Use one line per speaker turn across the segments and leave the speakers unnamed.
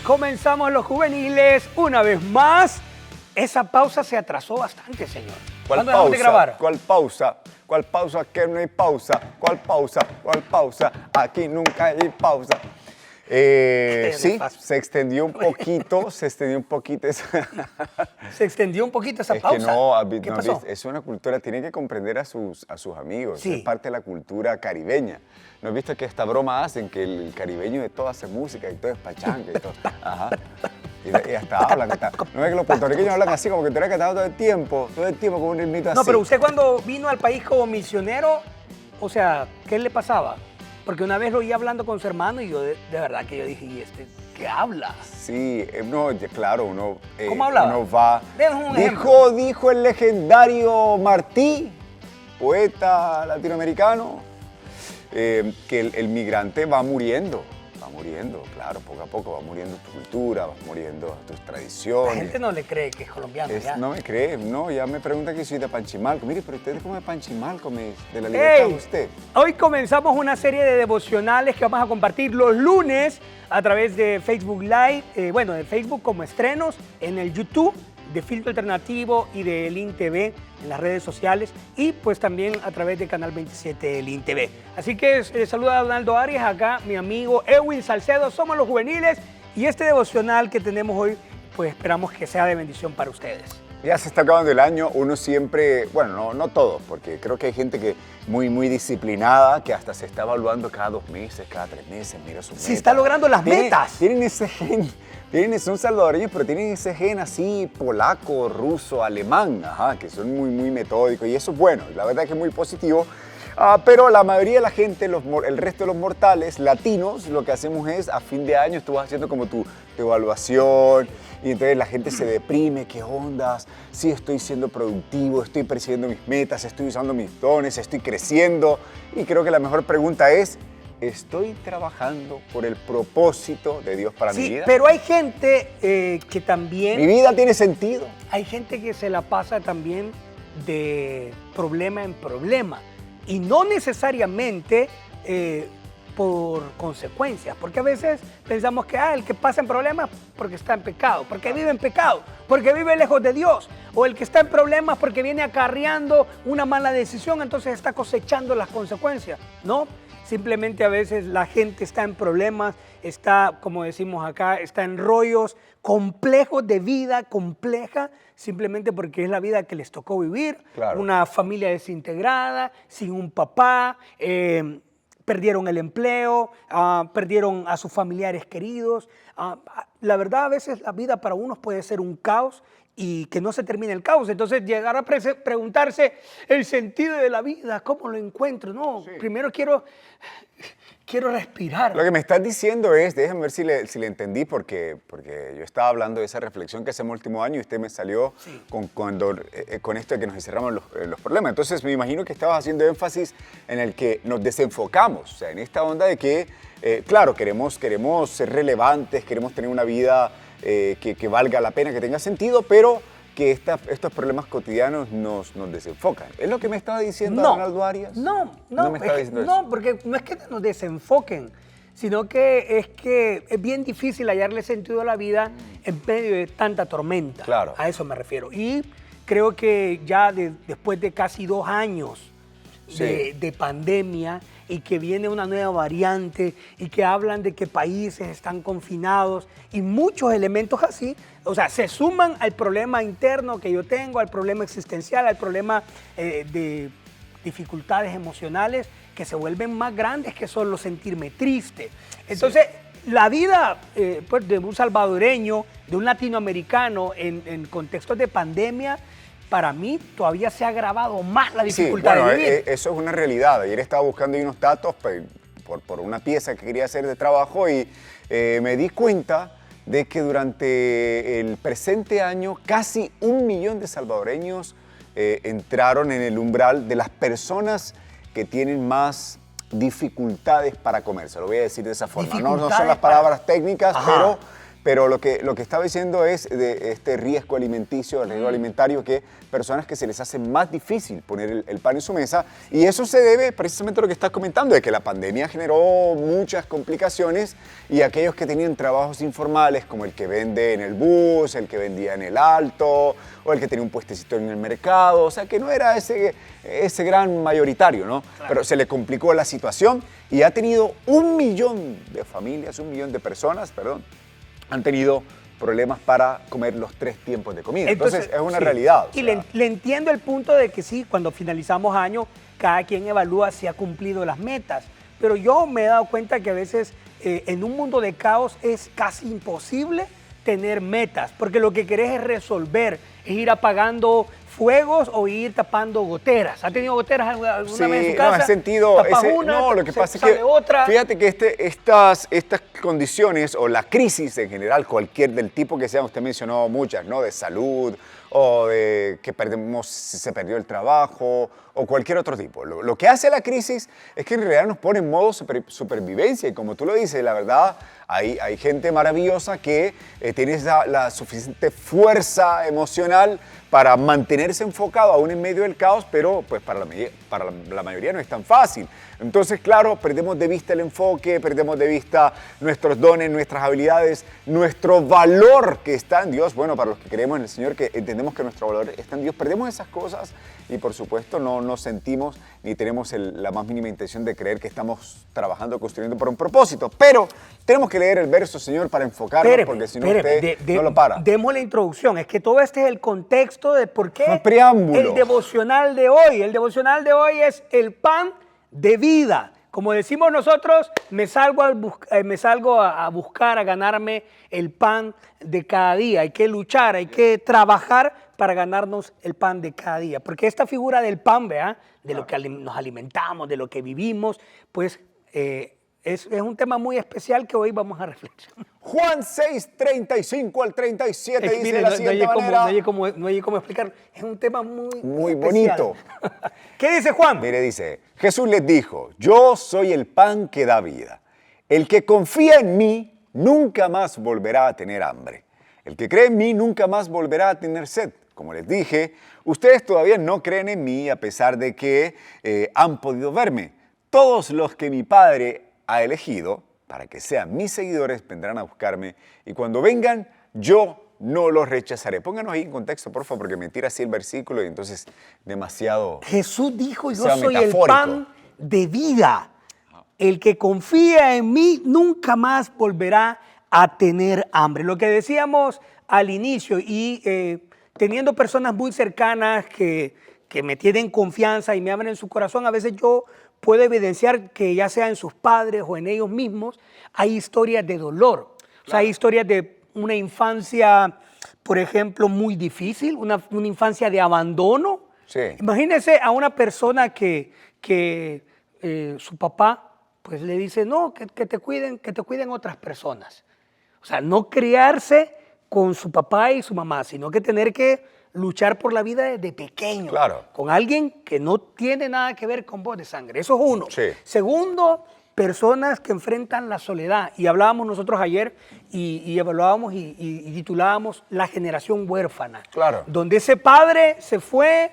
Comenzamos los juveniles una vez más. Esa pausa se atrasó bastante, señor.
¿Cuál
¿Cuándo dejamos de grabar?
¿Cuál pausa? ¿Cuál pausa? Que no hay pausa. ¿Cuál pausa? ¿Cuál pausa? Aquí nunca hay pausa. Sí, se extendió un poquito, esa...
Se extendió un poquito esa pausa.
¿Qué pasó? Es una cultura, tiene que comprender a sus amigos,
sí.
Es parte de la cultura caribeña. ¿No has visto que esta broma hacen, que el caribeño de todo hace música y todo es pachanga y todo? Ajá. Y hasta hablan. No es que los puertorriqueños hablan así, como que tú eres cantado todo el tiempo como un ritmito así.
No, pero usted cuando vino al país como misionero, o sea, ¿qué le pasaba? Porque una vez lo oí hablando con su hermano y yo de verdad que yo dije, ¿y este qué habla?
Sí, no, claro, uno...
¿Cómo hablaba?
Uno va... Dijo el legendario Martí, poeta latinoamericano, que el migrante va muriendo, claro, poco a poco va muriendo tu cultura, va muriendo tus tradiciones.
La gente no le cree que es colombiano.
No me cree, no, ya me pregunta que soy de Panchimalco. Mire, pero usted es como de Panchimalco, de la libertad usted.
Hoy comenzamos una serie de devocionales que vamos a compartir los lunes a través de Facebook Live, de Facebook como estrenos, en el YouTube de Filtro Alternativo y de Lin TV en las redes sociales y pues también a través de Canal 27 de Lin TV. Así que saluda a Donaldo Arias, acá mi amigo Edwin Salcedo, somos los juveniles y este devocional que tenemos hoy pues esperamos que sea de bendición para ustedes.
Ya se está acabando el año, uno siempre, bueno, no todos, porque creo que hay gente que muy disciplinada, que hasta se está evaluando cada 2 meses, cada 3 meses, mira su meta.
Sí, está logrando las metas.
Tienen ese gen, son salvadoreños, pero tienen ese gen así polaco, ruso, alemán, que son muy metódicos y eso es bueno, la verdad que es muy positivo. Pero la mayoría de la gente, el resto de los mortales latinos, lo que hacemos es a fin de año tú vas haciendo como tu evaluación y entonces la gente se deprime, ¿qué ondas? Sí, estoy siendo productivo, estoy persiguiendo mis metas, estoy usando mis dones, estoy creciendo y creo que la mejor pregunta es, ¿estoy trabajando por el propósito de Dios para mi vida?
Sí, pero hay gente que también...
¿Mi vida tiene sentido?
Hay gente que se la pasa también de problema en problema. Y no necesariamente por consecuencias, porque a veces pensamos que el que pasa en problemas porque está en pecado, porque vive en pecado, porque vive lejos de Dios, o el que está en problemas porque viene acarreando una mala decisión, entonces está cosechando las consecuencias, ¿no? Simplemente a veces la gente está en problemas, está, como decimos acá, está en rollos complejos de vida, compleja, simplemente porque es la vida que les tocó vivir. Claro. Una familia desintegrada, sin un papá, perdieron el empleo, perdieron a sus familiares queridos. La verdad, a veces la vida para unos puede ser un caos y que no se termine el caos. Entonces llegar a preguntarse el sentido de la vida, ¿cómo lo encuentro? No, sí. Primero quiero respirar.
Lo que me estás diciendo es, déjame ver si le entendí, porque yo estaba hablando de esa reflexión que hacemos el último año y usted me salió sí. con esto de que nos encerramos los problemas. Entonces me imagino que estabas haciendo énfasis en el que nos desenfocamos, o sea, en esta onda de que, claro, queremos ser relevantes, queremos tener una vida que valga la pena, que tenga sentido, pero que estos problemas cotidianos nos desenfocan. ¿Es lo que me estaba diciendo Donaldo Arias?
No
me estaba diciendo eso.
No, porque no es que nos desenfoquen, sino que es bien difícil hallarle sentido a la vida en medio de tanta tormenta.
Claro.
A eso me refiero. Y creo que ya después de casi 2 años de pandemia y que viene una nueva variante y que hablan de que países están confinados y muchos elementos así, o sea, se suman al problema interno que yo tengo, al problema existencial, al problema de dificultades emocionales que se vuelven más grandes, que solo sentirme triste. Entonces, la vida pues, de un salvadoreño, de un latinoamericano en contextos de pandemia, para mí todavía se ha agravado más la dificultad de vivir.
Eso es una realidad. Ayer estaba buscando unos datos por una pieza que quería hacer de trabajo y me di cuenta de que durante el presente año casi 1 millón de salvadoreños entraron en el umbral de las personas que tienen más dificultades para comer. Se lo voy a decir de esa forma. No son las palabras técnicas, pero lo que estaba diciendo es de este riesgo alimenticio, el riesgo alimentario, que personas que se les hace más difícil poner el pan en su mesa, y eso se debe precisamente a lo que estás comentando, de que la pandemia generó muchas complicaciones, y aquellos que tenían trabajos informales, como el que vende en el bus, el que vendía en el Alto, o el que tenía un puestecito en el mercado, o sea, que no era ese gran mayoritario, ¿no? Claro. Pero se le complicó la situación y ha tenido 1 millón de familias, 1 millón de personas, perdón, han tenido problemas para comer los 3 tiempos de comida. Entonces es una realidad.
Y le entiendo el punto de que sí, cuando finalizamos año, cada quien evalúa si ha cumplido las metas. Pero yo me he dado cuenta que a veces en un mundo de caos es casi imposible tener metas, porque lo que querés es resolver, es ir apagando fuegos o ir tapando goteras. ¿Ha tenido goteras alguna vez en su casa?
No, he sentido
lo
que pasa es que
otra.
Fíjate que estas condiciones o la crisis en general, cualquier del tipo que sea, usted mencionó muchas, ¿no? De salud o de que se perdió el trabajo o cualquier otro tipo. Lo que hace la crisis es que en realidad nos pone en modo supervivencia, y como tú lo dices, la verdad, hay gente maravillosa que tiene la suficiente fuerza emocional para mantenerse enfocado aún en medio del caos, pero pues para la mayoría no es tan fácil. Entonces, claro, perdemos de vista el enfoque, perdemos de vista nuestros dones, nuestras habilidades, nuestro valor que está en Dios. Bueno, para los que creemos en el Señor, que entendemos que nuestro valor está en Dios, perdemos esas cosas y por supuesto no nos sentimos ni tenemos la más mínima intención de creer que estamos trabajando, construyendo por un propósito. Pero tenemos que leer el verso, Señor, para enfocarnos, porque si no usted no lo para.
Demos la introducción. Es que todo este es el contexto de por qué
el preámbulo.
El devocional de hoy. El devocional de hoy es el pan de vida. Como decimos nosotros, me salgo a buscar, a ganarme el pan de cada día. Hay que luchar, hay que trabajar para ganarnos el pan de cada día. Porque esta figura del pan, ¿verdad? De lo que nos alimentamos, de lo que vivimos, pues es un tema muy especial que hoy vamos a reflexionar.
Juan 6, 35 al 37 dice de la siguiente manera.
No hay cómo explicarlo. Es un tema muy
bonito.
¿Qué dice Juan?
Mire, dice, Jesús les dijo, yo soy el pan que da vida. El que confía en mí nunca más volverá a tener hambre. El que cree en mí nunca más volverá a tener sed. Como les dije, ustedes todavía no creen en mí a pesar de que han podido verme. Todos los que mi Padre ha elegido para que sean mis seguidores vendrán a buscarme, y cuando vengan yo no los rechazaré. Pónganos ahí en contexto, por favor, porque me tira así el versículo y entonces demasiado.
Jesús dijo, yo soy el pan de vida. El que confía en mí nunca más volverá a tener hambre. Lo que decíamos al inicio, y teniendo personas muy cercanas que me tienen confianza y me abren su corazón, a veces yo puedo evidenciar que ya sea en sus padres o en ellos mismos, hay historias de dolor. Claro. O sea, hay historias de una infancia, por ejemplo, muy difícil, una infancia de abandono.
Sí.
Imagínese a una persona que su papá pues le dice, no, que te cuiden otras personas. O sea, no criarse con su papá y su mamá, sino que tener que luchar por la vida desde pequeño,
claro,
con alguien que no tiene nada que ver con vos de sangre. Eso es uno.
Sí.
Segundo, personas que enfrentan la soledad. Y hablábamos nosotros ayer y evaluábamos y titulábamos La generación huérfana.
Claro.
Donde ese padre se fue,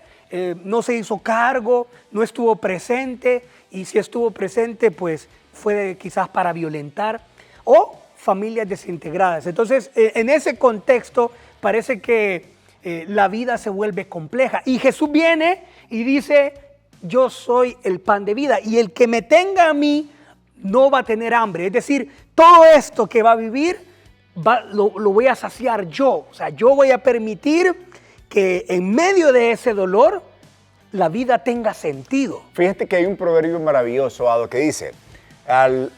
no se hizo cargo, no estuvo presente, y si estuvo presente, pues fue quizás para violentar, o familias desintegradas. Entonces, en ese contexto, parece que la vida se vuelve compleja. Y Jesús viene y dice, yo soy el pan de vida, y el que me tenga a mí no va a tener hambre. Es decir, todo esto que va a vivir, lo voy a saciar yo. O sea, yo voy a permitir que en medio de ese dolor, la vida tenga sentido.
Fíjate que hay un proverbio maravilloso, Ado, que dice, al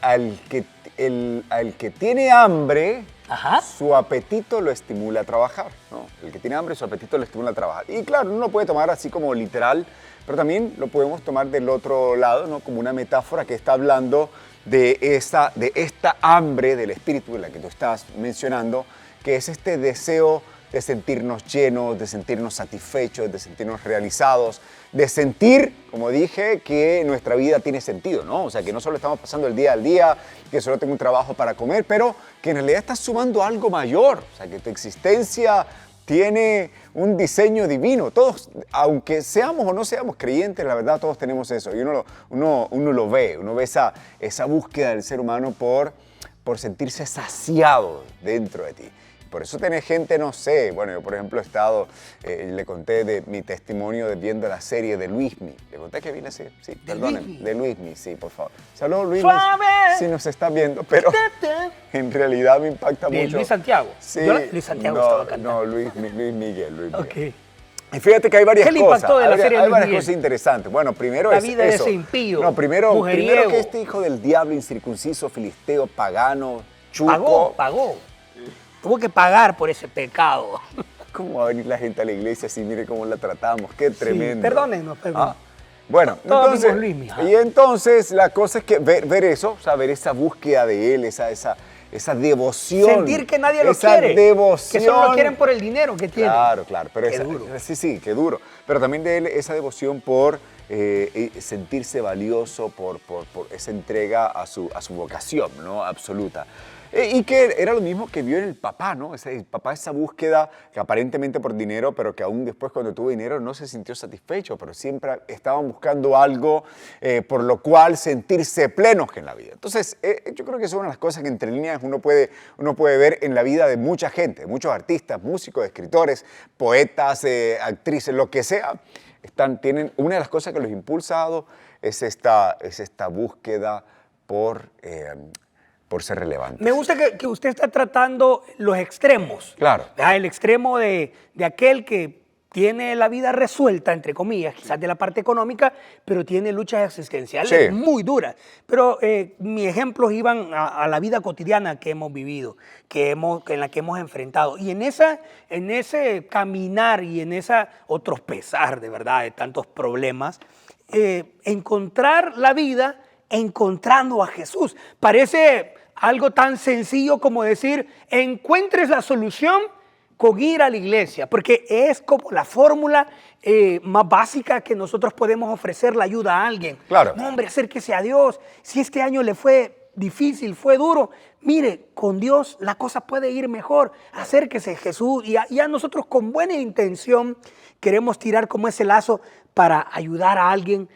que tiene hambre,
ajá,
su apetito lo estimula a trabajar, ¿no? El que tiene hambre, su apetito lo estimula a trabajar. Y claro, uno lo puede tomar así como literal, pero también lo podemos tomar del otro lado, ¿no? Como una metáfora que está hablando de esta hambre del espíritu, en la que tú estás mencionando, que es este deseo de sentirnos llenos, de sentirnos satisfechos, de sentirnos realizados, de sentir, como dije, que nuestra vida tiene sentido, ¿no? O sea, que no solo estamos pasando el día al día, que solo tengo un trabajo para comer, pero que en realidad estás sumando algo mayor. O sea, que tu existencia tiene un diseño divino. Todos, aunque seamos o no seamos creyentes, la verdad todos tenemos eso. Y uno lo ve, uno ve esa búsqueda del ser humano por sentirse saciado dentro de ti. Por eso tenés gente, no sé, bueno, yo por ejemplo he estado, le conté de mi testimonio de viendo la serie de Luismi. ¿Le conté que vi la serie? Sí, perdónenme. De Luismi, sí, por favor. Saludos Luismi, si nos está viendo, pero en realidad me impacta mucho.
¿De Luis Santiago?
Sí.
Luis Santiago estaba cantando.
No, Luis Miguel.
Ok.
Y fíjate que hay varias
¿Qué le
cosas.
impactó de la serie
Hay
Luis
varias
Miguel?
cosas interesantes. Bueno, primero
La
es
vida de
eso.
ese impío,
No, primero
mujeriego.
que este hijo del diablo, incircunciso, filisteo, pagano, chuco.
Pagó. Tuvo que pagar por ese pecado.
¿Cómo va a venir la gente a la iglesia así? Mire cómo la tratamos, qué tremendo.
Perdónenos.
Bueno,
Todos
entonces,
vimos Luismi,
y entonces la cosa es que ver eso, o sea, ver esa búsqueda de él, esa devoción.
Sentir que nadie lo
esa
quiere.
Devoción.
Que solo lo quieren por el dinero que tiene.
Claro. Pero
Qué duro.
Sí, qué duro. Pero también de él esa devoción por sentirse valioso, por esa entrega a su vocación, ¿no? Absoluta. Y que era lo mismo que vio en el papá, ¿no? El papá, esa búsqueda que aparentemente por dinero, pero que aún después cuando tuvo dinero no se sintió satisfecho, pero siempre estaban buscando algo por lo cual sentirse plenos en la vida. Entonces, yo creo que son una de las cosas que entre líneas uno puede ver en la vida de mucha gente, muchos artistas, músicos, escritores, poetas, actrices, lo que sea. Tienen una de las cosas que los ha impulsado es esta búsqueda por ser relevante.
Me gusta que usted está tratando los extremos.
Claro.
El extremo de aquel que tiene la vida resuelta, entre comillas, quizás de la parte económica, pero tiene luchas existenciales muy duras. Pero mis ejemplos iban a la vida cotidiana que hemos vivido, en la que hemos enfrentado. Y en ese caminar y o tropezar, de verdad, de tantos problemas, encontrar la vida encontrando a Jesús. Parece algo tan sencillo como decir, encuentres la solución con ir a la iglesia, porque es como la fórmula más básica que nosotros podemos ofrecer la ayuda a alguien.
Claro.
No, hombre, acérquese a Dios. Si este año le fue difícil, fue duro, mire, con Dios la cosa puede ir mejor. Acérquese a Jesús y a nosotros con buena intención queremos tirar como ese lazo para ayudar a alguien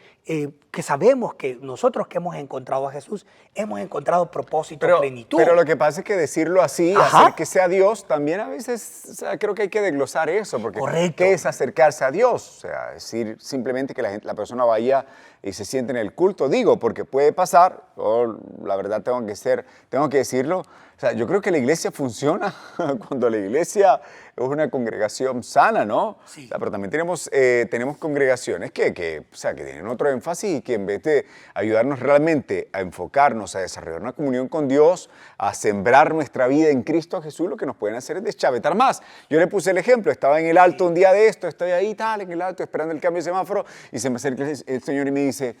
que sabemos que nosotros que hemos encontrado a Jesús, hemos encontrado propósito, plenitud.
Pero lo que pasa es que decirlo así, acercarse a Dios, también a veces, o sea, creo que hay que desglosar eso, porque
Correcto.
¿qué es acercarse a Dios? O sea, decir simplemente que la persona vaya y se siente en el culto, digo, porque puede pasar, la verdad tengo que decirlo, o sea, yo creo que la iglesia funciona cuando la iglesia es una congregación sana, ¿no?
Sí.
O sea, pero también tenemos congregaciones que tienen otro énfasis y que en vez de ayudarnos realmente a enfocarnos, a desarrollar una comunión con Dios, a sembrar nuestra vida en Cristo Jesús, lo que nos pueden hacer es deschavetar más. Yo le puse el ejemplo, estaba en el alto un día de esto, estoy ahí tal, en el alto, esperando el cambio de semáforo, y se me acerca el Señor y me dice,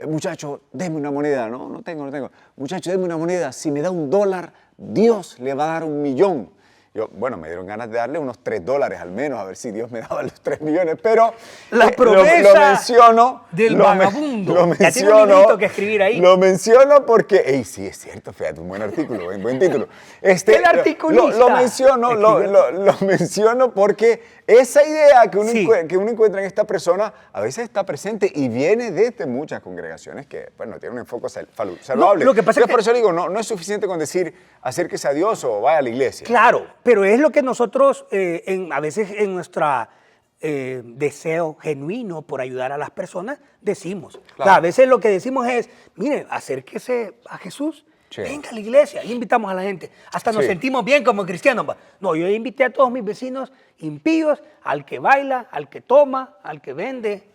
muchacho, deme una moneda. No tengo. Muchacho, deme una moneda. Si me da $1, Dios le va a dar 1.000.000. Yo, bueno, me dieron ganas de darle unos $3 al menos, a ver si Dios me daba los 3 millones, pero
la promesa
lo menciono,
del vagabundo.
Lo menciono,
ya tiene un librito que escribir ahí.
Lo menciono porque, sí, es cierto, fíjate, un buen artículo, buen título.
El articulista.
Lo menciono porque esa idea que uno encuentra en esta persona a veces está presente y viene desde muchas congregaciones que, bueno, tienen un enfoque saludable.
Lo que pasa es que,
por eso digo, no es suficiente con decir acérquese a Dios o vaya a la iglesia.
Claro, pero es lo que nosotros a veces en nuestro deseo genuino por ayudar a las personas decimos.
Claro.
O sea, a veces lo que decimos es, mire, acérquese a Jesús.
Sí.
Venga a la iglesia, y invitamos a la gente. Hasta nos sentimos bien como cristianos. No, yo invité a todos mis vecinos impíos, al que baila, al que toma, al que vende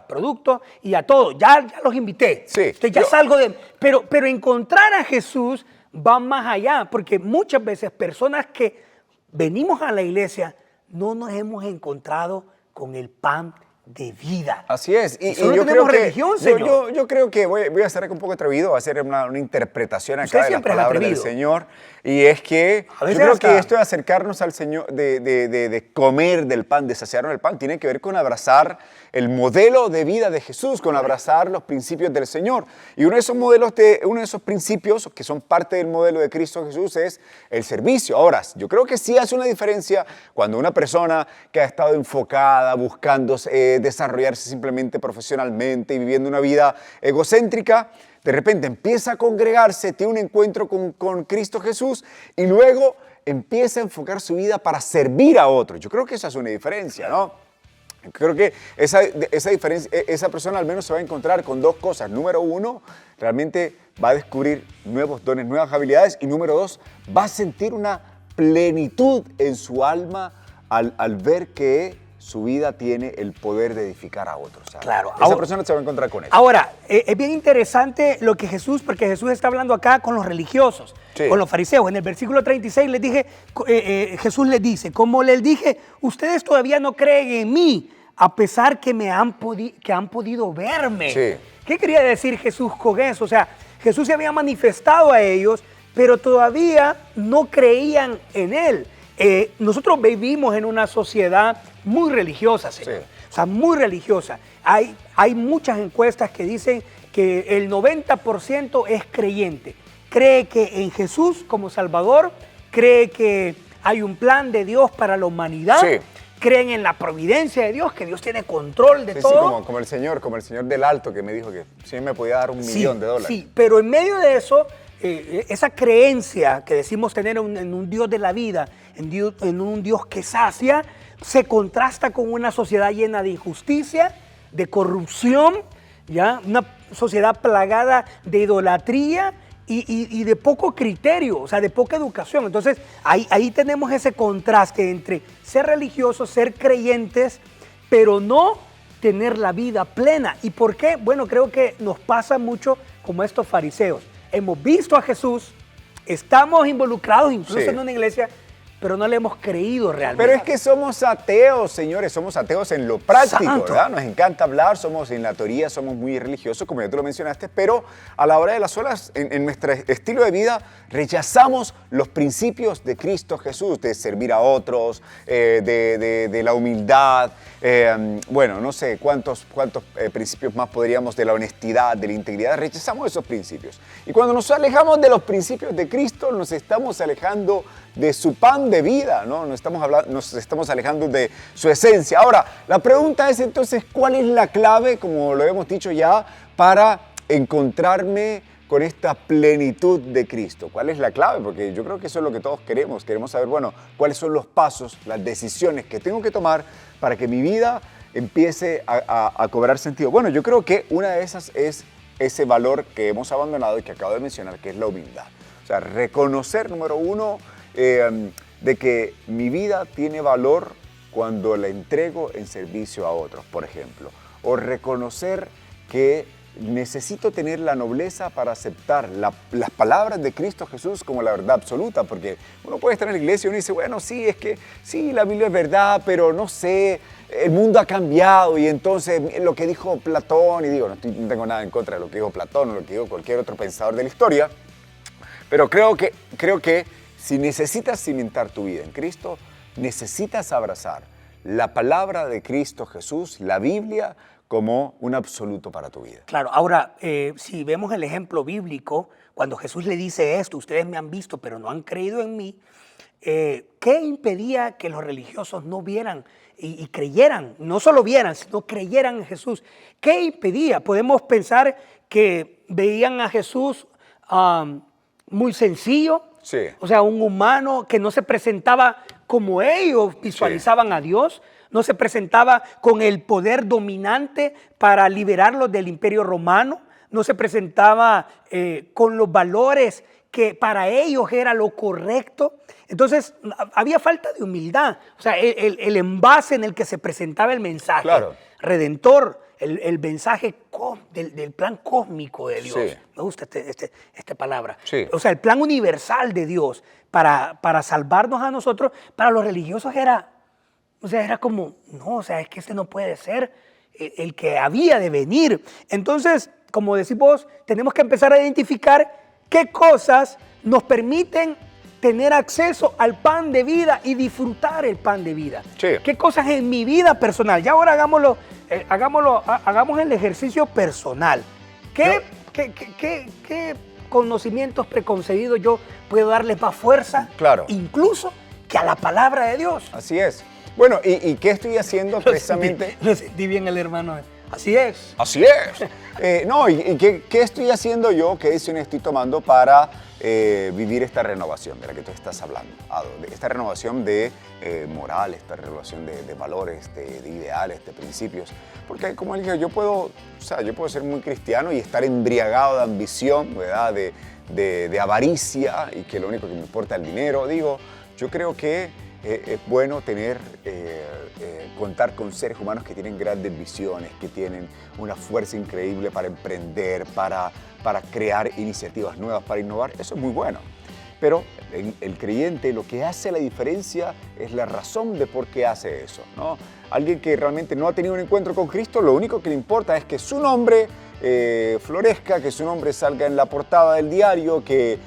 productos y a todos. Ya los invité.
Sí.
Entonces ya salgo de... Pero encontrar a Jesús va más allá, porque muchas veces personas que venimos a la iglesia no nos hemos encontrado con el pan de vida.
Así es.
Y solo tenemos religión, Señor.
Yo creo que voy a ser un poco atrevido, voy a hacer una interpretación acá de las palabras del Señor. Y es que yo creo que esto de acercarnos al Señor, de comer del pan, de saciarnos del pan, tiene que ver con abrazar el modelo de vida de Jesús, con abrazar los principios del Señor. Y uno de esos principios que son parte del modelo de Cristo Jesús es el servicio. Ahora, yo creo que sí hace una diferencia cuando una persona que ha estado enfocada, buscando desarrollarse simplemente profesionalmente y viviendo una vida egocéntrica, de repente empieza a congregarse, tiene un encuentro con Cristo Jesús y luego empieza a enfocar su vida para servir a otros. Yo creo que esa es una diferencia, ¿no? Creo que esa diferencia, esa persona al menos se va a encontrar con dos cosas. Número uno, realmente va a descubrir nuevos dones, nuevas habilidades. Y número dos, va a sentir una plenitud en su alma al ver que su vida tiene el poder de edificar a otros. ¿Sabes?
Claro.
Esa persona se va a encontrar con eso.
Ahora, es bien interesante lo que Jesús, porque Jesús está hablando acá con los religiosos,
sí,
con los fariseos. En el versículo 36 les dije, Jesús les dice, como les dije, ustedes todavía no creen en mí, a pesar que han podido verme.
Sí.
¿Qué quería decir Jesús con eso? O sea, Jesús se había manifestado a ellos, pero todavía no creían en Él. Nosotros vivimos en una sociedad muy religiosa, Señor.
Sí.
O sea, muy religiosa. Hay muchas encuestas que dicen que el 90% es creyente. Cree que en Jesús como Salvador, cree que hay un plan de Dios para la humanidad.
Sí.
Creen en la providencia de Dios, que Dios tiene control de todo.
Sí, como el señor del Alto que me dijo que si me podía dar $1 millón.
Sí, pero en medio de eso, esa creencia que decimos tener en un Dios de la vida, en un Dios que sacia, se contrasta con una sociedad llena de injusticia, de corrupción, ¿ya? Una sociedad plagada de idolatría y de poco criterio, o sea, de poca educación. Entonces, ahí tenemos ese contraste entre ser religiosos, ser creyentes, pero no tener la vida plena. ¿Y por qué? Bueno, creo que nos pasa mucho como estos fariseos. Hemos visto a Jesús, estamos involucrados incluso
sí,
en una iglesia, pero no le hemos creído realmente.
Pero es que somos ateos, señores, somos ateos en lo práctico,
Santo.
¿verdad? Nos encanta hablar, en la teoría somos muy religiosos, como ya tú lo mencionaste, pero a la hora de las horas, en nuestro estilo de vida, rechazamos los principios de Cristo Jesús, de servir a otros, de la humildad, bueno, no sé cuántos principios más podríamos, de la honestidad, de la integridad, rechazamos esos principios. Y cuando nos alejamos de los principios de Cristo, nos estamos alejando de su pan de vida, ¿no? Nos estamos alejando de su esencia. Ahora, la pregunta es entonces, ¿cuál es la clave, como lo hemos dicho ya, para encontrarme con esta plenitud de Cristo? ¿Cuál es la clave? Porque yo creo que eso es lo que todos queremos. Queremos saber, bueno, cuáles son los pasos, las decisiones que tengo que tomar para que mi vida empiece a cobrar sentido. Bueno, yo creo que una de esas es ese valor que hemos abandonado y que acabo de mencionar, que es la humildad. O sea, reconocer, número uno, de que mi vida tiene valor cuando la entrego en servicio a otros, por ejemplo. O reconocer que necesito tener la nobleza para aceptar las palabras de Cristo Jesús como la verdad absoluta, porque uno puede estar en la iglesia y uno dice, bueno, sí, es que sí, la Biblia es verdad, pero no sé, el mundo ha cambiado y entonces lo que dijo Platón, y digo, no tengo nada en contra de lo que dijo Platón o lo que dijo cualquier otro pensador de la historia, pero creo que si necesitas cimentar tu vida en Cristo, necesitas abrazar la palabra de Cristo Jesús, la Biblia, como un absoluto para tu vida.
Claro, ahora, si vemos el ejemplo bíblico, cuando Jesús le dice esto, ustedes me han visto, pero no han creído en mí, ¿qué impedía que los religiosos no vieran y creyeran? No solo vieran, sino creyeran en Jesús. ¿Qué impedía? Podemos pensar que veían a Jesús muy sencillo,
Sí.
O sea, un humano que no se presentaba como ellos visualizaban a Dios, no se presentaba con el poder dominante para liberarlos del imperio romano, no se presentaba con los valores que para ellos era lo correcto. Entonces, había falta de humildad. O sea, el envase en el que se presentaba el mensaje redentor, el mensaje del plan cósmico de Dios.
Sí.
Me gusta esta palabra.
Sí.
O sea, el plan universal de Dios para salvarnos a nosotros, para los religiosos era como, no, o sea, es que este no puede ser. el que había de venir. Entonces, como decís vos, tenemos que empezar a identificar qué cosas nos permiten tener acceso al pan de vida y disfrutar el pan de vida.
Sí.
¿Qué cosas en mi vida personal? Ya ahora hagamos el ejercicio personal. ¿Qué conocimientos preconcebidos yo puedo darles más fuerza?
Claro.
Incluso que a la palabra de Dios.
Así es. Bueno, ¿y qué estoy haciendo precisamente?
Lo sentí bien el hermano. Así es.
Así es. No, ¿y qué estoy haciendo yo? ¿Qué decisiones estoy tomando para vivir esta renovación de la que tú estás hablando? Esta renovación de moral, esta renovación de valores, de ideales, de principios. Porque como él dijo, yo puedo ser muy cristiano y estar embriagado de ambición, ¿verdad? De avaricia, y que lo único que me importa es el dinero. Digo, yo creo que es bueno contar con seres humanos que tienen grandes visiones, que tienen una fuerza increíble para emprender, para crear iniciativas nuevas, para innovar. Eso es muy bueno. Pero el creyente, lo que hace la diferencia es la razón de por qué hace eso, ¿no? Alguien que realmente no ha tenido un encuentro con Cristo, lo único que le importa es que su nombre florezca, que su nombre salga en la portada del diario, que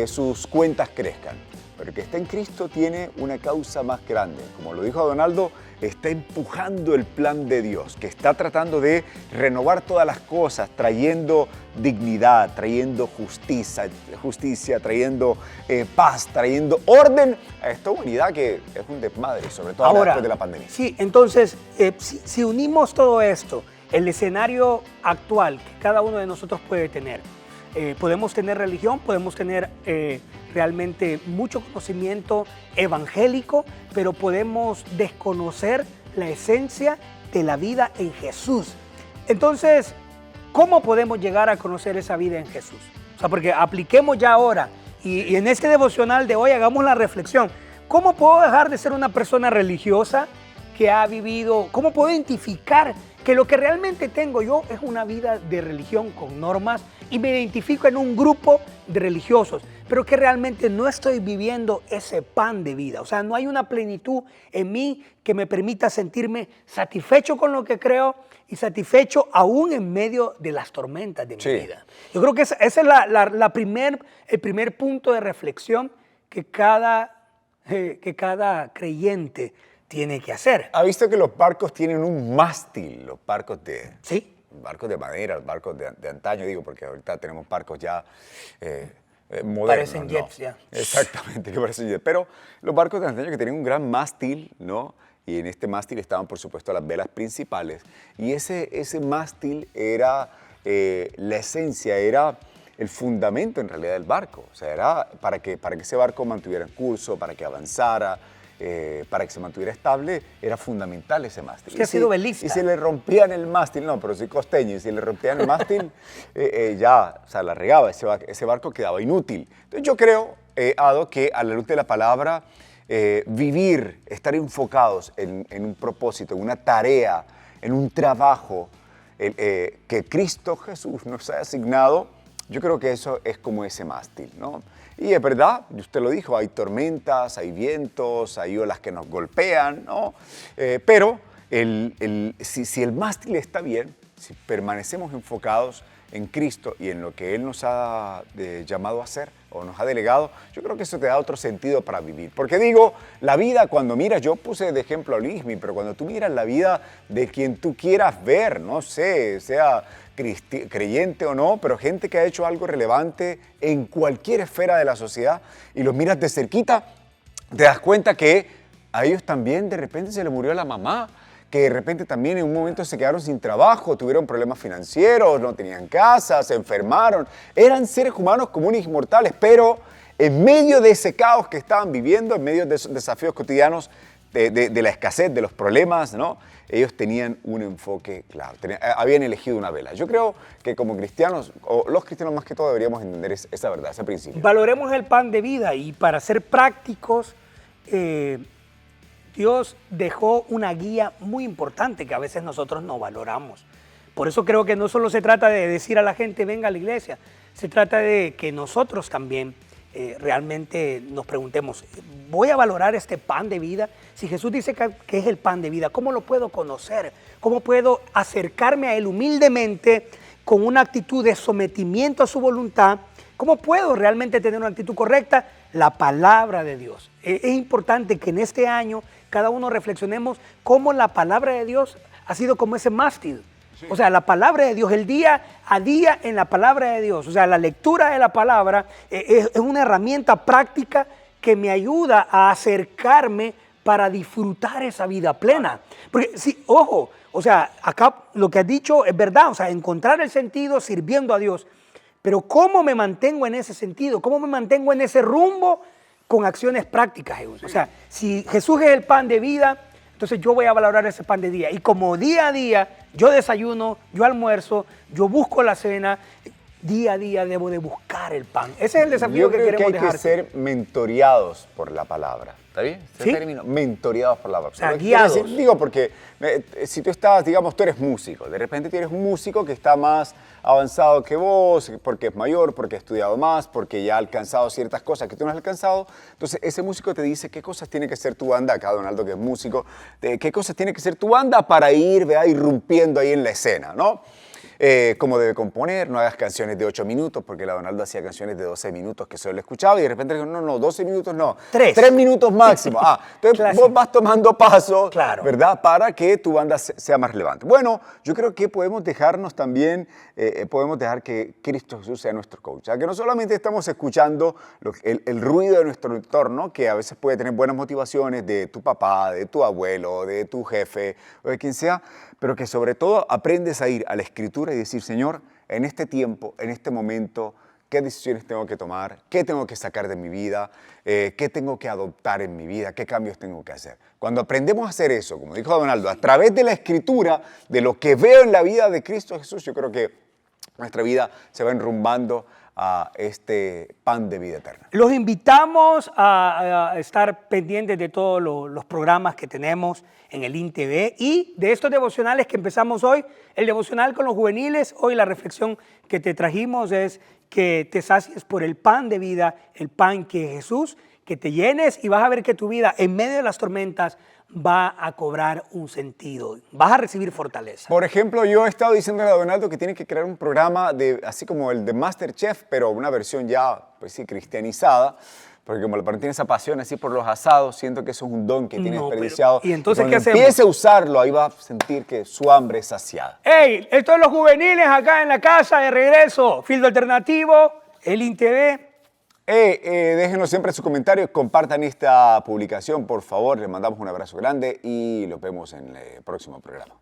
sus cuentas crezcan. Pero el que está en Cristo tiene una causa más grande. Como lo dijo Donaldo, está empujando el plan de Dios, que está tratando de renovar todas las cosas, trayendo dignidad, trayendo justicia, trayendo paz, trayendo orden a esta humanidad que es un desmadre, sobre todo ahora, después de la pandemia.
Sí, entonces, si unimos todo esto, el escenario actual que cada uno de nosotros puede tener, podemos tener religión, podemos tener realmente mucho conocimiento evangélico, pero podemos desconocer la esencia de la vida en Jesús. Entonces, ¿cómo podemos llegar a conocer esa vida en Jesús? O sea, porque apliquemos ya ahora y en este devocional de hoy hagamos la reflexión. ¿Cómo puedo dejar de ser una persona religiosa que ha vivido? ¿Cómo puedo identificar que lo que realmente tengo yo es una vida de religión con normas y me identifico en un grupo de religiosos, pero que realmente no estoy viviendo ese pan de vida? O sea, no hay una plenitud en mí que me permita sentirme satisfecho con lo que creo y satisfecho aún en medio de las tormentas de mi vida. Yo creo que ese es el primer punto de reflexión que cada creyente tiene que hacer.
¿Ha visto que los barcos tienen un mástil? Los barcos de...
Sí.
Barcos de madera, barcos de antaño, digo, porque ahorita tenemos barcos ya modernos.
Parecen jets, ya.
Exactamente, que parecen jets. Pero los barcos de antaño que tenían un gran mástil, ¿no? Y en este mástil estaban, por supuesto, las velas principales. Y ese mástil era la esencia, era el fundamento en realidad del barco. O sea, era para que ese barco mantuviera el curso, para que avanzara, para que se mantuviera estable, era fundamental ese mástil.
Usted ha sido velista.
Y si le rompían el mástil, no, pero soy costeño, y si le rompían el mástil, ya, o sea, la regaba, ese barco quedaba inútil. Entonces yo creo, Ado, que a la luz de la palabra, vivir, estar enfocados en un propósito, en una tarea, en un trabajo que Cristo Jesús nos ha asignado, yo creo que eso es como ese mástil, ¿no? Y es verdad, usted lo dijo, hay tormentas, hay vientos, hay olas que nos golpean, ¿no? Pero si el mástil está bien, si permanecemos enfocados en Cristo y en lo que Él nos ha llamado a hacer o nos ha delegado, yo creo que eso te da otro sentido para vivir. Porque digo, la vida cuando miras, yo puse de ejemplo a Luismi, pero cuando tú miras la vida de quien tú quieras ver, no sé, sea creyente o no, pero gente que ha hecho algo relevante en cualquier esfera de la sociedad y los miras de cerquita, te das cuenta que a ellos también de repente se les murió la mamá, que de repente también en un momento se quedaron sin trabajo, tuvieron problemas financieros, no tenían casa, se enfermaron. Eran seres humanos comunes y mortales, pero en medio de ese caos que estaban viviendo, en medio de esos desafíos cotidianos, de la escasez, de los problemas, ¿no? Ellos tenían un enfoque claro, habían elegido una vela. Yo creo que como cristianos, o los cristianos más que todo, deberíamos entender esa verdad, ese principio.
Valoremos el pan de vida y para ser prácticos, Dios dejó una guía muy importante que a veces nosotros no valoramos. Por eso creo que no solo se trata de decir a la gente venga a la iglesia, se trata de que nosotros también realmente nos preguntemos, ¿voy a valorar este pan de vida? Si Jesús dice que es el pan de vida, ¿cómo lo puedo conocer? ¿Cómo puedo acercarme a Él humildemente con una actitud de sometimiento a su voluntad? ¿Cómo puedo realmente tener una actitud correcta? La palabra de Dios. Es importante que en este año cada uno reflexionemos cómo la palabra de Dios ha sido como ese mástil. Sí. O sea, la palabra de Dios, el día a día en la palabra de Dios. O sea, la lectura de la palabra es una herramienta práctica que me ayuda a acercarme para disfrutar esa vida plena. Porque, sí, ojo, o sea, acá lo que has dicho es verdad, o sea, encontrar el sentido sirviendo a Dios. Pero ¿cómo me mantengo en ese sentido? ¿Cómo me mantengo en ese rumbo? Con acciones prácticas, Jesús. Sí. O sea, si Jesús es el pan de vida, entonces yo voy a valorar ese pan de día. Y como día a día yo desayuno, yo almuerzo, yo busco la cena, día a día debo de buscar el pan. Ese es el desafío que queremos dejar.
Hay que ser mentoreados por la palabra. ¿Está bien?
¿Sí?
Término, mentoreados por la palabra.
O sea, guiados.
Decir, digo, porque si tú estás, digamos, tú eres músico, de repente tienes un músico que está más avanzado que vos, porque es mayor, porque ha estudiado más, porque ya ha alcanzado ciertas cosas que tú no has alcanzado. Entonces, ese músico te dice qué cosas tiene que ser tu banda, acá Donaldo que es músico, qué cosas tiene que ser tu banda para ir, ¿verdad?, irrumpiendo ahí en la escena, ¿no? Cómo debe componer, no hagas canciones de 8 minutos, porque la Donaldo hacía canciones de 12 minutos que solo escuchaba y de repente dijo, no, 12 minutos no, 3 minutos máximo. Entonces vos vas tomando pasos, claro, ¿verdad?, para que tu banda sea más relevante. Bueno, yo creo que podemos dejarnos también, podemos dejar que Cristo Jesús sea nuestro coach. O sea, que no solamente estamos escuchando el ruido de nuestro entorno, que a veces puede tener buenas motivaciones de tu papá, de tu abuelo, de tu jefe o de quien sea, pero que sobre todo aprendes a ir a la Escritura y decir, Señor, en este tiempo, en este momento, ¿qué decisiones tengo que tomar? ¿Qué tengo que sacar de mi vida? ¿Qué tengo que adoptar en mi vida? ¿Qué cambios tengo que hacer? Cuando aprendemos a hacer eso, como dijo Donaldo, a través de la Escritura, de lo que veo en la vida de Cristo Jesús, yo creo que nuestra vida se va enrumbando a este pan de vida eterna.
Los invitamos a estar pendientes de todos los programas que tenemos en el INTV y de estos devocionales que empezamos hoy, el devocional con los juveniles. Hoy la reflexión que te trajimos es que te sacies por el pan de vida, el pan que es Jesús, que te llenes y vas a ver que tu vida en medio de las tormentas va a cobrar un sentido, vas a recibir fortaleza.
Por ejemplo, yo he estado diciendo a Donaldo que tiene que crear un programa así como el de MasterChef, pero una versión ya, pues sí, cristianizada, porque como le tiene esa pasión así por los asados, siento que eso es un don que tiene desperdiciado.
¿Y entonces
cuando
qué hacemos?
empiece a usarlo, ahí va a sentir que su hambre es saciada.
¡Hey! Esto es los juveniles acá en la casa de regreso. Fildo Alternativo, el INTV.
Déjenos siempre sus comentarios, compartan esta publicación, por favor. Les mandamos un abrazo grande y los vemos en el próximo programa.